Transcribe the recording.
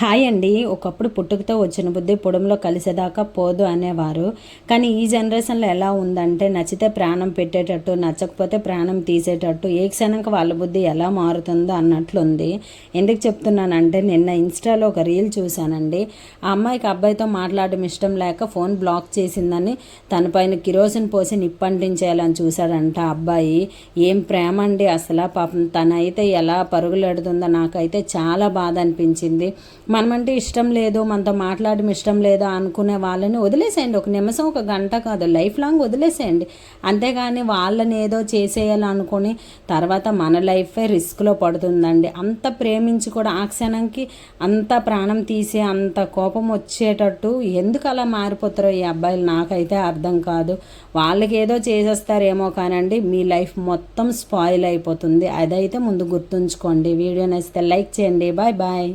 Hi అండి. ఒకప్పుడు పుట్టుకతో వచ్చిన బుద్ధి పొడంలో కలిసేదాకా పోదు అనేవారు. కానీ ఈ జనరేషన్లో ఎలా ఉందంటే నచ్చితే ప్రాణం పెట్టేటట్టు, నచ్చకపోతే ప్రాణం తీసేటట్టు ఏ క్షణంకి వాళ్ళ బుద్ధి ఎలా మారుతుందో అన్నట్లుంది. ఎందుకు చెప్తున్నానంటే నిన్న ఇన్స్టాలో ఒక రీల్ చూశానండి. ఆ అమ్మాయికి అబ్బాయితో మాట్లాడడం ఇష్టం లేక ఫోన్ బ్లాక్ చేసిందని తన పైన కిరోసిన్ పోసి నిప్పంటించేయాలని చూశాడంట అబ్బాయి. ఏం ప్రేమ అండి అసలు. పాపం తనైతే ఎలా పరుగులెడుతుందో నాకైతే చాలా బాధ అనిపించింది. మనమంటే ఇష్టం లేదు, మనతో మాట్లాడడం ఇష్టం లేదు అనుకునే వాళ్ళని వదిలేసేయండి. ఒక నిమిషం, ఒక గంట కాదు, లైఫ్ లాంగ్ వదిలేసేయండి. అంతేగాని వాళ్ళని ఏదో చేసేయాలనుకుని తర్వాత మన లైఫే రిస్క్లో పడుతుందండి. అంత ప్రేమించి కూడా ఆ క్షణంకి అంత ప్రాణం తీసి అంత కోపం వచ్చేటట్టు ఎందుకు అలా మారిపోతారో ఈ అబ్బాయిలు నాకైతే అర్థం కాదు. వాళ్ళకి ఏదో చేసేస్తారేమో కానండి మీ లైఫ్ మొత్తం స్పాయిల్ అయిపోతుంది. అదైతే ముందు గుర్తుంచుకోండి. వీడియో నచ్చితే లైక్ చేయండి. Bye bye.